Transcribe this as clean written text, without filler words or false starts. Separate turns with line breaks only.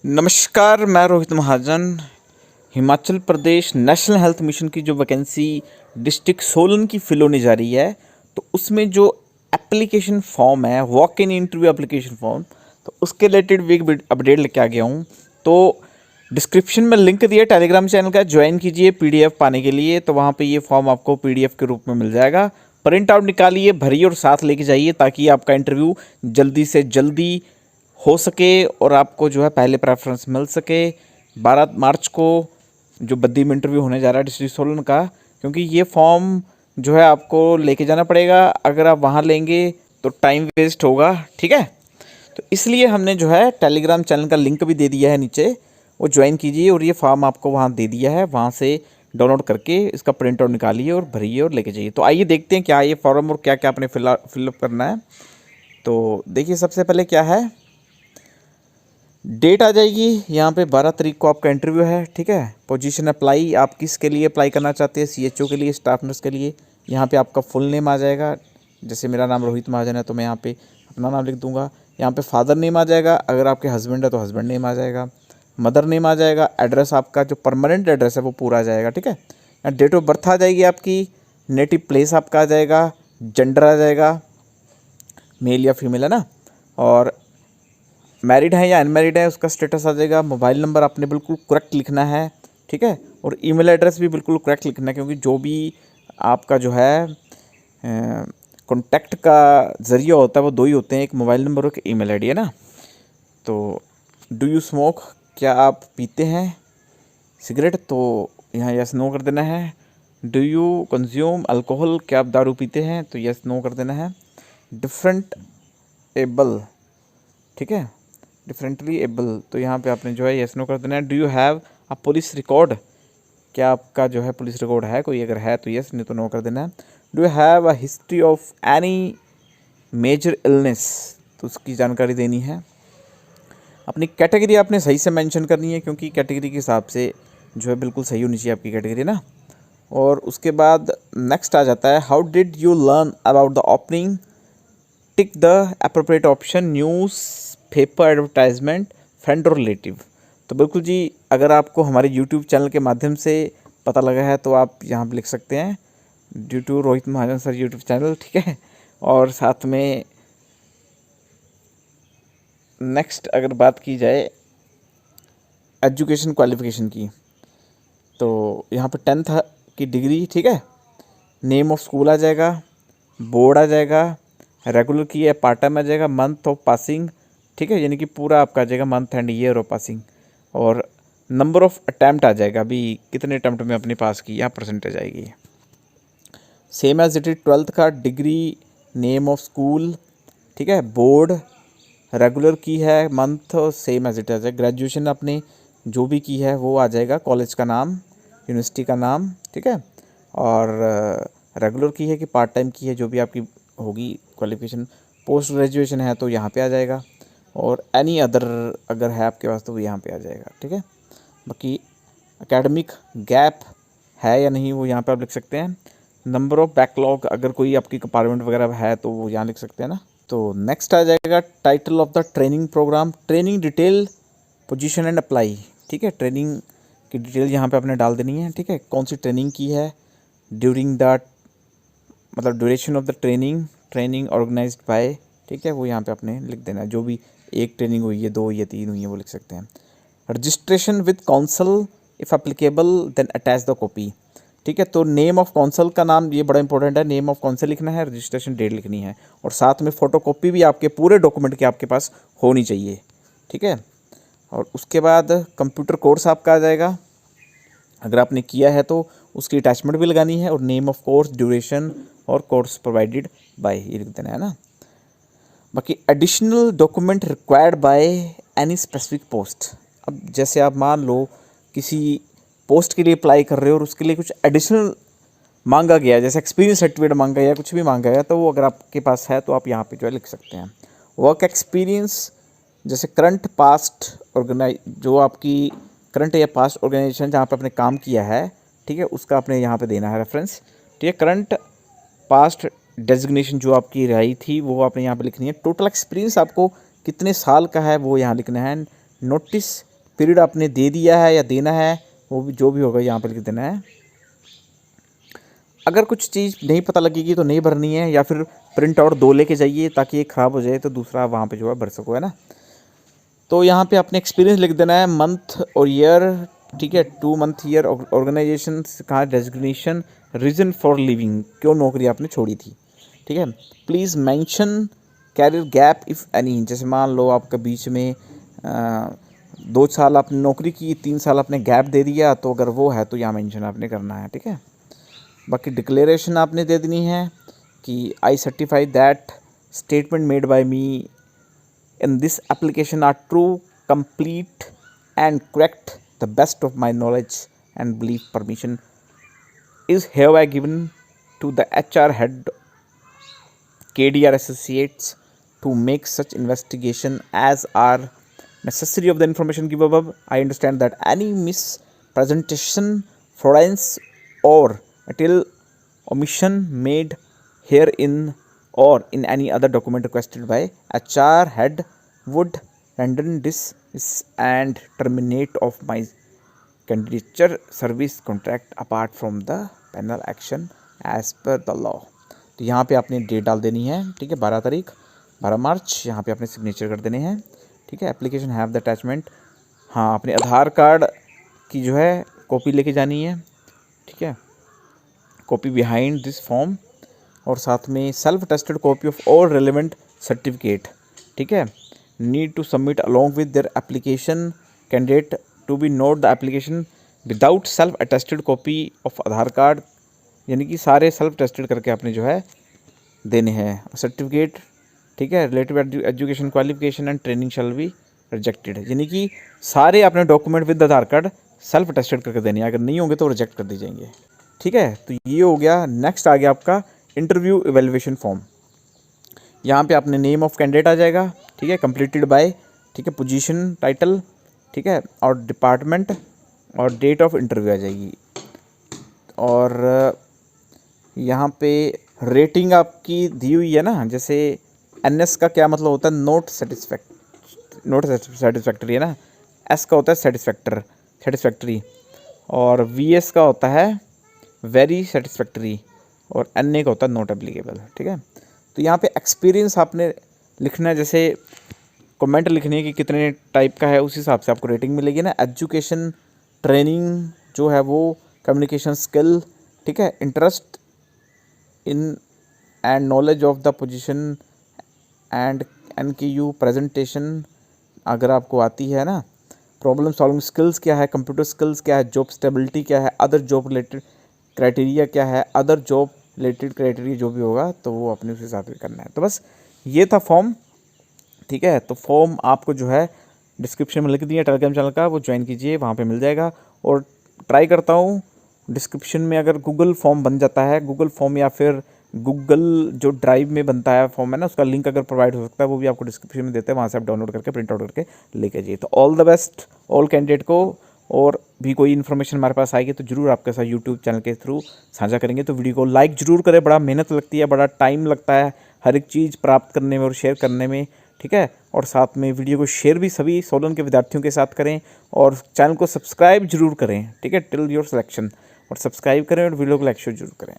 नमस्कार, मैं रोहित महाजन। Himachal Pradesh national health mission की जो वैकेंसी डिस्ट्रिक्ट सोलन की फिल होने जा रही है, तो उसमें जो एप्लीकेशन फॉर्म है, walk in interview application form, तो उसके रिलेटेड भी एक अपडेट लेके आ गया हूँ। तो डिस्क्रिप्शन में लिंक दिया टेलीग्राम चैनल का, ज्वाइन कीजिए पीडीएफ पाने के लिए। तो वहाँ पे ये फॉर्म आपको पीडीएफ के रूप में मिल जाएगा। प्रिंट आउट निकालिए, भरिए और साथ लेके जाइए, ताकि आपका इंटरव्यू जल्दी से जल्दी हो सके और आपको जो है पहले प्रेफरेंस मिल सके। 12 मार्च को जो बद्दी में इंटरव्यू होने जा रहा है डिस्ट्रिक्ट सोलन का, क्योंकि ये फॉर्म जो है आपको लेके जाना पड़ेगा। अगर आप वहाँ लेंगे तो टाइम वेस्ट होगा, ठीक है। तो इसलिए हमने जो है टेलीग्राम चैनल का लिंक भी दे दिया है नीचे, वो ज्वाइन कीजिए और ये फॉर्म आपको वहाँ दे दिया है, वहाँ से डाउनलोड करके इसका प्रिंट आउट निकालिए और भरिए और लेके जाइए। तो आइए देखते हैं क्या ये फॉर्म और क्या क्या आपने फिलअप करना है। तो देखिए, सबसे पहले क्या है, डेट आ जाएगी यहाँ पे 12 तारीख को आपका इंटरव्यू है, ठीक है। पोजीशन अप्लाई, आप किसके लिए अप्लाई करना चाहते हैं, सीएचओ के लिए, स्टाफ नर्स के लिए। यहाँ पे आपका फुल नेम आ जाएगा, जैसे मेरा नाम रोहित महाजन है तो मैं यहाँ पे अपना नाम लिख दूंगा। यहाँ पे फादर नेम आ जाएगा, अगर आपके हस्बैंड है तो हस्बैंड नेम आ जाएगा। मदर नेम आ जाएगा, एड्रेस आपका जो परमानेंट एड्रेस है वो पूरा आ जाएगा, ठीक है। यहाँ डेट ऑफ बर्थ आ जाएगी आपकी, नेटिव प्लेस आपका आ जाएगा, जेंडर आ जाएगा, मेल या फीमेल है ना, और मैरिड है या अनमैरिड है उसका स्टेटस आ जाएगा। मोबाइल नंबर आपने बिल्कुल करेक्ट लिखना है, ठीक है। और ईमेल एड्रेस भी बिल्कुल करेक्ट लिखना है, क्योंकि जो भी आपका जो है कॉन्टैक्ट का ज़रिया होता है वो दो ही होते हैं, एक मोबाइल नंबर और एक ईमेल आईडी, है ना। तो डू यू स्मोक, क्या आप पीते हैं सिगरेट, तो यहाँ यस नो कर देना है। डू यू कंज्यूम अल्कोहल, क्या आप दारू पीते हैं, तो यस नो कर देना है। डिफरेंट एबल, ठीक है, डिफरेंटली एबल, तो यहाँ पे आपने जो है यस नो कर देना है। Do you have a police record, क्या आपका जो है पुलिस रिकॉर्ड है कोई, अगर है तो यस, नहीं तो नो कर देना है। Do you have a history of any major illness, तो उसकी जानकारी देनी है। अपनी कैटेगरी आपने सही से मेंशन करनी है, क्योंकि कैटेगरी के हिसाब से जो है बिल्कुल सही होनी चाहिए आपकी कैटेगरी ना। और उसके बाद नेक्स्ट आ जाता है, how did you learn about the opening, tick the appropriate option, news paper, advertisement, friend और रिलेटिव। तो बिल्कुल जी, अगर आपको हमारे यूट्यूब चैनल के माध्यम से पता लगा है तो आप यहाँ पे लिख सकते हैं due to Rohit Mahajan sir YouTube channel, ठीक है। और साथ में नेक्स्ट अगर बात की जाए एजुकेशन क्वालिफिकेशन की, तो यहाँ पे 10th की डिग्री, ठीक है। नेम ऑफ स्कूल आ जाएगा, बोर्ड आ जाएगा, रेगुलर की है, पार्ट टाइम आ जाएगा, मंथ ऑफ पासिंग, ठीक है, यानी कि पूरा आपका आ जाएगा month and year of passing. और नंबर ऑफ अटैम्प्ट आ जाएगा, अभी कितने अटैम्प्ट में अपने पास की, यहाँ परसेंटेज आएगी। Same as it is 12th का डिग्री, नेम ऑफ स्कूल, ठीक है, बोर्ड, रेगुलर की है, month same as it is है। ग्रेजुएशन आपने जो भी की है वो आ जाएगा, कॉलेज का नाम, यूनिवर्सिटी का नाम, ठीक है। और रेगुलर की है कि पार्ट टाइम की है, जो भी आपकी होगी क्वालिफिकेशन। पोस्ट ग्रेजुएशन है तो यहाँ पे आ जाएगा, और एनी अदर अगर है आपके पास तो वो यहाँ पे आ जाएगा, ठीक है। बाकी एकेडमिक गैप है या नहीं वो यहाँ पे आप लिख सकते हैं। नंबर ऑफ बैकलॉग, अगर कोई आपकी कंपार्टमेंट वगैरह है तो वो यहाँ लिख सकते हैं ना। तो नेक्स्ट आ जाएगा title of the training programme, training detail, position and apply, ठीक है। ट्रेनिंग की डिटेल यहाँ पे आपने डाल देनी है, ठीक है, कौन सी ट्रेनिंग की है, ड्यूरिंग द, मतलब duration of the training, training organised by, ठीक है, वो यहाँ पे आपने लिख देना है। जो भी एक ट्रेनिंग हुई है, 2 या 3 हुई है, वो लिख सकते हैं। Registration with council if applicable then attach the copy, ठीक है। तो नेम ऑफ काउंसिल का नाम, ये बड़ा इंपॉर्टेंट है, नेम ऑफ काउंसिल लिखना है, रजिस्ट्रेशन डेट लिखनी है, और साथ में फ़ोटोकॉपी भी आपके पूरे डॉक्यूमेंट की आपके पास होनी चाहिए, ठीक है। और उसके बाद कंप्यूटर कोर्स आपका आ जाएगा, अगर आपने किया है तो उसकी अटैचमेंट भी लगानी है, और नेम ऑफ कोर्स, ड्यूरेशन और कोर्स प्रोवाइडेड बाय, ये लिख देना है ना। बाकी additional document required by any specific post, अब जैसे आप मान लो किसी पोस्ट के लिए अप्लाई कर रहे हो और उसके लिए कुछ एडिशनल मांगा गया है, जैसे एक्सपीरियंस सर्टिफिकेट मांगा गया, कुछ भी मांगा गया, तो वो अगर आपके पास है तो आप यहाँ पे जो है लिख सकते हैं। वर्क एक्सपीरियंस, जैसे करंट पास्ट जो आपकी करंट या पास्ट ऑर्गेनाइजेशन जहाँ पे आपने काम किया है, ठीक है, उसका आपने यहाँ पे देना है रेफरेंस, ठीक है। करंट पास्ट डेजिग्नेशन जो आपकी रही थी वो आपने यहाँ पे लिखनी है। टोटल एक्सपीरियंस आपको कितने साल का है वो यहाँ लिखना है। नोटिस पीरियड आपने दे दिया है या देना है, वो भी जो भी होगा यहाँ पे लिख देना है। अगर कुछ चीज़ नहीं पता लगेगी तो नहीं भरनी है, या फिर प्रिंट आउट 2 लेके जाइए ताकि एक ख़राब हो जाए तो दूसरा वहाँ पे जो है भर सको, है ना। तो यहाँ पे अपने एक्सपीरियंस लिख देना है, मंथ और ईयर, ठीक है, 2 मंथ ईयर, ऑर्गेनाइजेशन कहाँ, डेजिग्नेशन, रीज़न फॉर लिविंग, क्यों नौकरी आपने छोड़ी थी, ठीक है। Please mention career gap if any, जैसे मान लो आपका बीच में 2 साल आपने नौकरी की, 3 साल आपने गैप दे दिया, तो अगर वो है तो यहाँ मेंशन आपने करना है, ठीक है। बाकी डिक्लेरेशन आपने दे देनी है कि I certify that statement made by me in this application are true, complete and correct, the best of my knowledge and belief. Permission is hereby given to the HR head KDR Associates to make such investigation as are necessary of the information given above. I understand that any mispresentation, fraudulence or material omission made herein or in any other document requested by HR head would render this and terminate of my candidature service contract apart from the penal action as per the law. तो यहाँ पे आपने date डाल देनी है, ठीक है, 12 तारीख 12 मार्च, यहाँ पे आपने सिग्नेचर कर देने हैं, ठीक है। एप्लीकेशन हैव द अटैचमेंट, हाँ, अपने आधार कार्ड की जो है कॉपी लेके जानी है, ठीक है, कॉपी बिहाइंड दिस फॉर्म, और साथ में self tested copy of all relevant certificate, ठीक है, need to submit along with their application. Candidate to be note the application without self attested copy of Aadhaar card, यानी कि सारे सेल्फ टेस्टेड करके आपने जो है देने हैं सर्टिफिकेट, ठीक है। Relative education qualification and training shall be rejected, यानी कि सारे अपने document with Aadhaar card self tested करके देने हैं, अगर नहीं होंगे तो रिजेक्ट कर दिए जाएंगे, ठीक है। तो ये हो गया। नेक्स्ट आ गया आपका इंटरव्यू एवेल्युएशन फॉर्म। यहाँ पे आपने नेम ऑफ कैंडिडेट आ जाएगा, ठीक है, कंप्लीटेड बाय, ठीक है, पोजीशन टाइटल, ठीक है, और डिपार्टमेंट और डेट ऑफ इंटरव्यू आ जाएगी। और यहाँ पे रेटिंग आपकी दी हुई है ना, जैसे NS का क्या मतलब होता है, नॉट सेटिस्फैक्टरी है ना, S का होता है सेटिस्फैक्टरी, और VS का होता है वेरी सेटिस्फैक्टरी, और NA का होता है नॉट एप्लीकेबल, ठीक है। तो यहाँ पे एक्सपीरियंस आपने लिखना है, जैसे कमेंट लिखनी है कि कितने टाइप का है, उस हिसाब से आपको रेटिंग मिलेगी ना। एजुकेशन, ट्रेनिंग जो है वो, कम्युनिकेशन स्किल, ठीक है, interest in and knowledge of the position and NQU presentation अगर आपको आती है ना, प्रॉब्लम सॉल्विंग स्किल्स क्या है, कंप्यूटर स्किल्स क्या है, जॉब स्टेबिलिटी क्या है, अदर जॉब रिलेटेड क्राइटेरिया क्या है, अदर जॉब रिलेटेड क्राइटेरिया जो भी होगा तो वो अपने उस हिसाब से करना है। तो बस ये था फॉर्म, ठीक है। तो फॉर्म आपको जो है डिस्क्रिप्शन में लिख दिया टेलीग्राम चैनल का, वो ज्वाइन कीजिए, वहाँ पे मिल जाएगा। और ट्राई करता हूँ डिस्क्रिप्शन में अगर गूगल फॉर्म बन जाता है, गूगल फॉर्म या फिर गूगल जो ड्राइव में बनता है फॉर्म है ना, उसका लिंक अगर प्रोवाइड हो सकता है वो भी आपको डिस्क्रिप्शन में देते हैं, वहाँ से आप डाउनलोड करके प्रिंट आउट करके लेके जाइए। तो all the best all candidate को। और भी कोई इन्फॉर्मेशन हमारे पास आएगी तो जरूर आपके साथ यूट्यूब चैनल के थ्रू साझा करेंगे। तो वीडियो को लाइक जरूर करें, बड़ा मेहनत लगती है, बड़ा टाइम लगता है हर एक चीज़ प्राप्त करने में और शेयर करने में, ठीक है। और साथ में वीडियो को शेयर भी सभी सोलन के विद्यार्थियों के साथ करें, और चैनल को सब्सक्राइब जरूर करें, ठीक है, टिल योर सिलेक्शन, और सब्सक्राइब करें और वीडियो को लाइक शेयर जरूर करें।